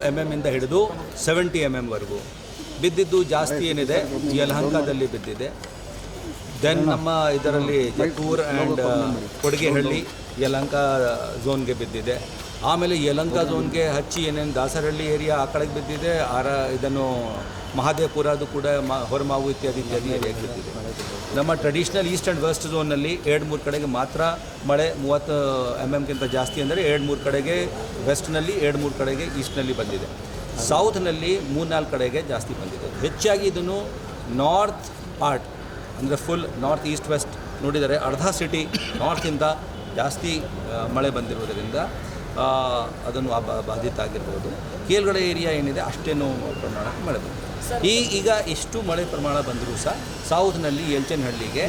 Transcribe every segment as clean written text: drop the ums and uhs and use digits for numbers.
ಇಂದ ಹಿಡಿದು 70 ವರೆಗೂ ಬಿದ್ದಿದ್ದು ಜಾಸ್ತಿ ಏನಿದೆ ಯಲಹಂಕದಲ್ಲಿ ಬಿದ್ದಿದೆ. ದೆನ್ ನಮ್ಮ ಇದರಲ್ಲಿ ಜಕ್ಕೂರ್ ಆ್ಯಂಡ್ ಕೊಡಗೇಹಳ್ಳಿ ಯಲಹಂಕ ಝೋನ್ಗೆ ಬಿದ್ದಿದೆ. ಆಮೇಲೆ ಯಲಹಂಕ ಝೋನ್ಗೆ ಹಚ್ಚಿ ಏನೇನು ದಾಸರಹಳ್ಳಿ ಏರಿಯಾ ಆ ಕಡೆಗೆ ಬಿದ್ದಿದೆ. ಇದನ್ನು ಮಹಾದೇವಪುರ ಅದು ಕೂಡ ಹೊರಮಾವು ಇತ್ಯಾದಿ ಏರಿಯಾಗೆ ಬಿದ್ದಿದೆ. ನಮ್ಮ ಟ್ರೆಡಿಷ್ನಲ್ ಈಸ್ಟ್ ಆ್ಯಂಡ್ ವೆಸ್ಟ್ ಝೋನ್ನಲ್ಲಿ 2-3 ಕಡೆಗೆ ಮಾತ್ರ ಮಳೆ 30 mm ಜಾಸ್ತಿ ಅಂದರೆ 2-3 ಕಡೆಗೆ ವೆಸ್ಟ್ನಲ್ಲಿ 2-3 ಕಡೆಗೆ ಈಸ್ಟ್ನಲ್ಲಿ ಬಂದಿದೆ. ಸೌತ್ನಲ್ಲಿ 3-4 ಕಡೆಗೆ ಜಾಸ್ತಿ ಬಂದಿದೆ. ಹೆಚ್ಚಾಗಿ ಇದನ್ನು ನಾರ್ತ್ ಪಾರ್ಟ್ ಅಂದರೆ ಫುಲ್ ನಾರ್ತ್ ಈಸ್ಟ್ ವೆಸ್ಟ್ ನೋಡಿದರೆ ಅರ್ಧ ಸಿಟಿ ನಾರ್ತಿಂದ ಜಾಸ್ತಿ ಮಳೆ ಬಂದಿರುವುದರಿಂದ ಅದನ್ನು ಬಾಧಿತ ಆಗಿರ್ಬೋದು. ಕೆಳಗಡೆ ಏರಿಯಾ ಏನಿದೆ ಅಷ್ಟೇನು ಪ್ರಮಾಣ ಮಳೆ ಬಂದಿದೆ. ಈಗ ಎಷ್ಟು ಮಳೆ ಪ್ರಮಾಣ ಬಂದರೂ ಸಹ ಸೌತ್ನಲ್ಲಿ ಎಲ್ಚನಹಳ್ಳಿಗೆ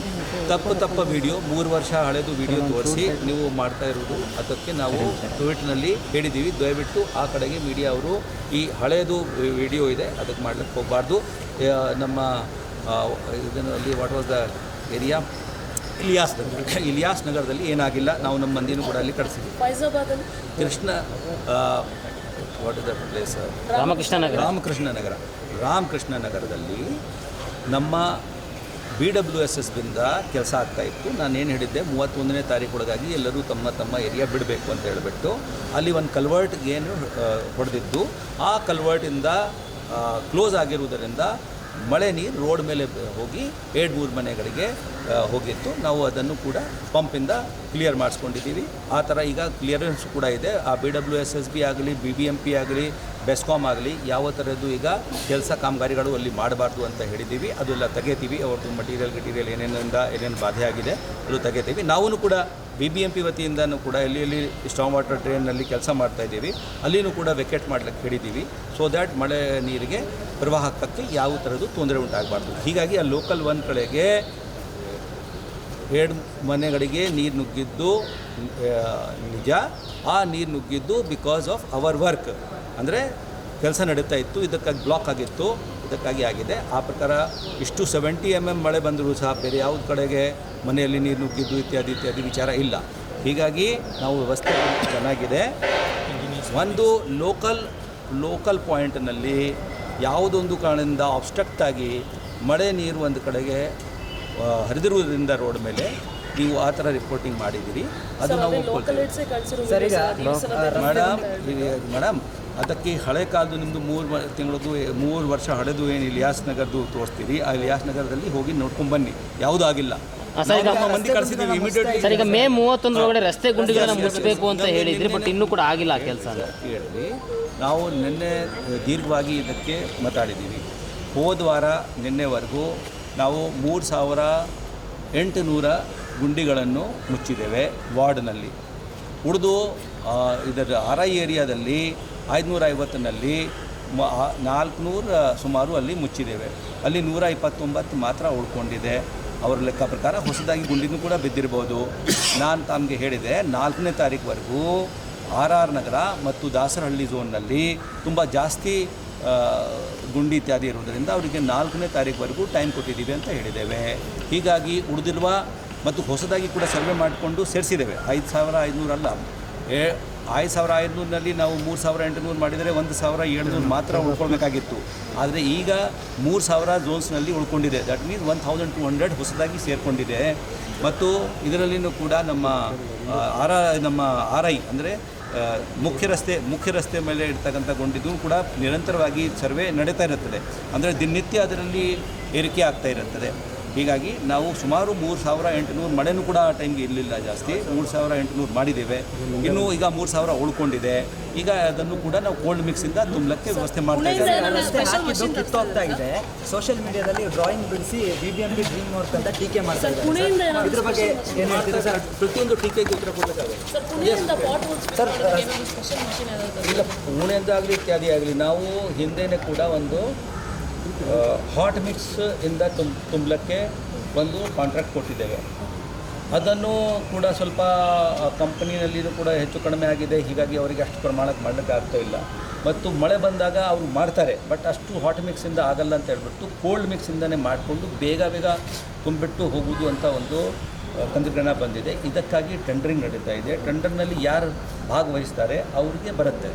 ತಪ್ಪ ವಿಡಿಯೋ 3 ವರ್ಷ ಹಳೆದು ವಿಡಿಯೋ ತೋರಿಸಿ ನೀವು ಮಾಡ್ತಾ ಇರೋದು, ಅದಕ್ಕೆ ನಾವು ಟ್ವಿಟ್ನಲ್ಲಿ ಹೇಳಿದ್ದೀವಿ, ದಯವಿಟ್ಟು ಆ ಕಡೆಗೆ ಮೀಡಿಯಾ ಅವರು ಈ ಹಳೆಯದು ವಿಡಿಯೋ ಇದೆ ಅದಕ್ಕೆ ಮಾಡ್ಲಿಕ್ಕೆ ಹೋಗಬಾರ್ದು. ನಮ್ಮ ಇದರಲ್ಲಿ what was the area Ilyas ನಗರದಲ್ಲಿ ಏನಾಗಿಲ್ಲ, ನಾವು ನಮ್ಮ ಮಂದಿನೂ ಕೂಡ ಅಲ್ಲಿ ಕಳಿಸಿದ್ವಿ. Krishna what is that place? Ramakrishna ನಗರದಲ್ಲಿ ನಮ್ಮ BWSSಬಿಂದ ಕೆಲಸ ಆಗ್ತಾಯಿತ್ತು. ನಾನೇನು ಹೇಳಿದ್ದೆ, 31ನೇ ತಾರೀಕೊಳಗಾಗಿ ಎಲ್ಲರೂ ತಮ್ಮ ಏರಿಯಾ ಬಿಡಬೇಕು ಅಂತ ಹೇಳಿಬಿಟ್ಟು ಅಲ್ಲಿ ಒಂದು ಕಲ್ವರ್ಟ್ಗೆ ಏನು ಹೊಡೆದಿದ್ದು, ಆ ಕಲ್ವರ್ಟಿಂದ ಕ್ಲೋಸ್ ಆಗಿರುವುದರಿಂದ ಮಳೆ ನೀರು ರೋಡ್ ಮೇಲೆ ಹೋಗಿ 2-3 ಮನೆಗಳಿಗೆ ಹೋಗಿತ್ತು. ನಾವು ಅದನ್ನು ಕೂಡ ಪಂಪಿಂದ ಕ್ಲಿಯರ್ ಮಾಡಿಸ್ಕೊಂಡಿದ್ದೀವಿ. ಆ ಥರ ಈಗ ಕ್ಲಿಯರೆನ್ಸ್ ಕೂಡ ಇದೆ. ಆ BWSSB ಆಗಲಿ, BBMP ಆಗಲಿ, ಬೆಸ್ಕಾಮ್ ಆಗಲಿ ಯಾವ ಥರದ್ದು ಈಗ ಕೆಲಸ ಕಾಮಗಾರಿಗಳು ಅಲ್ಲಿ ಮಾಡಬಾರ್ದು ಅಂತ ಹೇಳಿದ್ದೀವಿ. ಅದೆಲ್ಲ ತೆಗೆತೀವಿ. ಅವ್ರದ್ದು ಮಟೀರಿಯಲ್ ಏನೇನು ಬಾಧೆ ಆಗಿದೆ ಅದು ತೆಗೆತೀವಿ. ನಾವು ಕೂಡ BBMP ವತಿಯಿಂದನೂ ಕೂಡ ಎಲ್ಲಿ ಸ್ಟಾಮ್ ವಾಟರ್ ಡ್ರೈನ್ನಲ್ಲಿ ಕೆಲಸ ಮಾಡ್ತಾಯಿದ್ದೀವಿ, ಅಲ್ಲಿನೂ ಕೂಡ ವೆಕೆಟ್ ಮಾಡಲಿಕ್ಕೆ ಹೇಳಿದ್ದೀವಿ. ಸೊ ದ್ಯಾಟ್ ಮಳೆ ನೀರಿಗೆ ಪ್ರವಾಹಕ್ಕೆ ಯಾವ ಥರದ್ದು ತೊಂದರೆ ಉಂಟಾಗಬಾರ್ದು. ಹೀಗಾಗಿ ಆ ಲೋಕಲ್ 1 ಕಡೆಗೆ 2 ಮನೆಗಳಿಗೆ ನೀರು ನುಗ್ಗಿದ್ದು ನಿಜ. ಆ ನೀರು ನುಗ್ಗಿದ್ದು ಬಿಕಾಸ್ ಆಫ್ ಅವರ್ ವರ್ಕ್, ಅಂದರೆ ಕೆಲಸ ನಡೀತಾ ಇತ್ತು, ಇದಕ್ಕಾಗಿ ಬ್ಲಾಕ್ ಆಗಿತ್ತು, ಇದಕ್ಕಾಗಿ ಆಗಿದೆ. ಆ ಪ್ರಕಾರ ಇಷ್ಟು 70 mm ಮಳೆ ಬಂದರೂ ಸಹ ಬೇರೆ ಯಾವುದ ಕಡೆಗೆ ಮನೆಯಲ್ಲಿ ನೀರು ನುಗ್ಗಿದ್ದು ಇತ್ಯಾದಿ ವಿಚಾರ ಇಲ್ಲ. ಹೀಗಾಗಿ ನಾವು ವ್ಯವಸ್ಥೆ ಚೆನ್ನಾಗಿದೆ. ಒಂದು ಲೋಕಲ್ ಪಾಯಿಂಟ್ನಲ್ಲಿ ಯಾವುದೊಂದು ಕಾರಣದಿಂದ ಆಬ್ಸ್ಟ್ರಕ್ಟ್ ಆಗಿ ಮಳೆ ನೀರು ಒಂದು ಕಡೆಗೆ ಹರಿದಿರುವುದರಿಂದ ರೋಡ್ ಮೇಲೆ ನೀವು ಆ ಥರ ರಿಪೋರ್ಟಿಂಗ್ ಮಾಡಿದ್ದೀರಿ, ಅದು ನಾವು ಒಪ್ಕೊಳ್ತೀವಿ. ಮೇಡಮ್ ಅದಕ್ಕೆ ಹಳೆ ಕಾಲದ್ದು ನಿಮ್ಮದು 3 ವರ್ಷ ಹಳೆದು ಏನು ಇಲಿಯಾಸ್ ನಗರದ್ದು ತೋರಿಸ್ತೀರಿ, ಆ ಇಲಿಯಾಸ್ ನಗರದಲ್ಲಿ ಹೋಗಿ ನೋಡ್ಕೊಂಡು ಬನ್ನಿ, ಯಾವುದೂ ಆಗಿಲ್ಲ. ಮಂದಿ ಕಳಿಸಿದ್ದೀವಿ ಇಮಿಡಿಯೇಟ್ಲಿ. ಸರ್, ಈಗ ಮೇ 31 ಒಳಗಡೆ ರಸ್ತೆ ಗುಂಡಿಗಳನ್ನ ಮುಚ್ಚಬೇಕು ಅಂತ ಹೇಳಿದ್ರಿ, ಬಟ್ ಇನ್ನೂ ಕೂಡ ಆಗಿಲ್ಲ ಆ ಕೆಲಸ ಹೇಳಿ. ನಾವು ನಿನ್ನೆ ದೀರ್ಘವಾಗಿ ಇದಕ್ಕೆ ಮಾತಾಡಿದ್ದೀವಿ. ಹೋದ ವಾರ ನಿನ್ನೆವರೆಗೂ ನಾವು 3800 ಗುಂಡಿಗಳನ್ನು ಮುಚ್ಚಿದ್ದೇವೆ ವಾರ್ಡ್ನಲ್ಲಿ. ಉಳಿದು ಇದರ RI ಏರಿಯಾದಲ್ಲಿ 550ನಲ್ಲಿ 400 ಸುಮಾರು ಅಲ್ಲಿ ಮುಚ್ಚಿದ್ದೇವೆ. ಅಲ್ಲಿ 129 ಮಾತ್ರ ಉಳ್ಕೊಂಡಿದೆ. ಅವರ ಲೆಕ್ಕ ಪ್ರಕಾರ ಹೊಸದಾಗಿ ಗುಂಡಿನೂ ಕೂಡ ಬಿದ್ದಿರ್ಬೋದು. ನಾನು ತಮಗೆ ಹೇಳಿದೆ 4ನೇ ತಾರೀಕುವರೆಗೂ RR ನಗರ ಮತ್ತು ದಾಸರಹಳ್ಳಿ ಝೋನ್ನಲ್ಲಿ ತುಂಬ ಜಾಸ್ತಿ ಗುಂಡಿ ಇತ್ಯಾದಿ ಇರುವುದರಿಂದ ಅವರಿಗೆ 4ನೇ ತಾರೀಕುವರೆಗೂ ಟೈಮ್ ಕೊಟ್ಟಿದ್ದೀವಿ ಅಂತ ಹೇಳಿದ್ದೇವೆ. ಹೀಗಾಗಿ ಉಳಿದಿರುವ ಮತ್ತು ಹೊಸದಾಗಿ ಕೂಡ ಸರ್ವೆ ಮಾಡಿಕೊಂಡು ಸೇರಿಸಿದ್ದೇವೆ. 5500 ಅಲ್ಲ, 5500ನಲ್ಲಿ ನಾವು 3800 ಮಾಡಿದರೆ 1700 ಮಾತ್ರ ಉಳ್ಕೊಳ್ಬೇಕಾಗಿತ್ತು. ಆದರೆ ಈಗ 3000 ಝೋನ್ಸ್ನಲ್ಲಿ ಉಳ್ಕೊಂಡಿದೆ. ದಟ್ ಮೀನ್ಸ್ 1200 ಹೊಸದಾಗಿ ಸೇರಿಕೊಂಡಿದೆ. ಮತ್ತು ಇದರಲ್ಲಿಯೂ ಕೂಡ ನಮ್ಮ RI ಅಂದರೆ ಮುಖ್ಯ ರಸ್ತೆ ಮೇಲೆ ಇರ್ತಕ್ಕಂಥ ಗುಂಡಿದ್ದು ಕೂಡ ನಿರಂತರವಾಗಿ ಸರ್ವೆ ನಡೀತಾ ಇರುತ್ತದೆ. ಅಂದರೆ ದಿನನಿತ್ಯ ಅದರಲ್ಲಿ ಏರಿಕೆ ಆಗ್ತಾ ಇರುತ್ತದೆ. ಹೀಗಾಗಿ ನಾವು ಸುಮಾರು 3800 ಮಳೆನೂ ಕೂಡ ಆ ಟೈಮ್ಗೆ ಇರಲಿಲ್ಲ ಜಾಸ್ತಿ, 3800 ಮಾಡಿದ್ದೇವೆ. ಇನ್ನೂ ಈಗ 3000 ಉಳ್ಕೊಂಡಿದೆ. ಈಗ ಅದನ್ನು ಕೂಡ ನಾವು ಕೋಲ್ಡ್ ಮಿಕ್ಸಿಂದ ತುಂಬಲಿಕ್ಕೆ ವ್ಯವಸ್ಥೆ ಮಾಡ್ತಾ ಇದ್ದೇವೆ. ಕಿತ್ತೋಗ್ತಾ ಇದೆ. ಸೋಷಿಯಲ್ ಮೀಡಿಯಾದಲ್ಲಿ ಡ್ರಾಯಿಂಗ್ ಬಿಡಿಸಿ BBMP ಡ್ರೀಮ್ ವರ್ಕ್ ಅಂತ ಟೀಕೆ ಮಾಡ್ತಾ ಇದ್ದಾರೆ. ಇದ್ರ ಬಗ್ಗೆ ಏನು ಹೇಳ್ತೀರಾ ಸರ್? ಪ್ರತಿಯೊಂದು ಟೀಕೆಗೆ ಉತ್ತರ ಕೊಡಬೇಕಾಗುತ್ತೆ ಸರ್. ಇಲ್ಲ, ಪುಣೆಯಿಂದ ಆಗಲಿ ಇತ್ಯಾದಿ ಆಗಲಿ, ನಾವು ಹಿಂದೆಯೇ ಕೂಡ ಒಂದು ಹಾಟ್ ಮಿಕ್ಸ್ ಇಂದ ತುಂಬಲಿಕ್ಕೆ ಒಂದು ಕಾಂಟ್ರಾಕ್ಟ್ ಕೊಟ್ಟಿದ್ದೇವೆ. ಅದನ್ನು ಕೂಡ ಸ್ವಲ್ಪ ಕಂಪನಿನಲ್ಲಿಯೂ ಕೂಡ ಹೆಚ್ಚು ಕಡಿಮೆ ಆಗಿದೆ. ಹೀಗಾಗಿ ಅವರಿಗೆ ಅಷ್ಟು ಪ್ರಮಾಣಕ್ಕೆ ಮಾಡಲಿಕ್ಕೆ ಆಗ್ತಾ ಇಲ್ಲ. ಮತ್ತು ಮಳೆ ಬಂದಾಗ ಅವರು ಮಾಡ್ತಾರೆ, ಬಟ್ ಅಷ್ಟು ಹಾಟ್ ಮಿಕ್ಸಿಂದ ಆಗಲ್ಲ ಅಂತ ಹೇಳ್ಬಿಟ್ಟು ಕೋಲ್ಡ್ ಮಿಕ್ಸಿಂದನೇ ಮಾಡಿಕೊಂಡು ಬೇಗ ತುಂಬಿಟ್ಟು ಹೋಗುವುದು ಅಂತ ಒಂದು ತಂತ್ರಜ್ಞಾನ ಬಂದಿದೆ. ಇದಕ್ಕಾಗಿ ಟೆಂಡರಿಂಗ್ ನಡೀತಾ ಇದೆ. ಟೆಂಡರ್ನಲ್ಲಿ ಯಾರು ಭಾಗವಹಿಸ್ತಾರೆ ಅವರಿಗೆ ಬರುತ್ತೆ.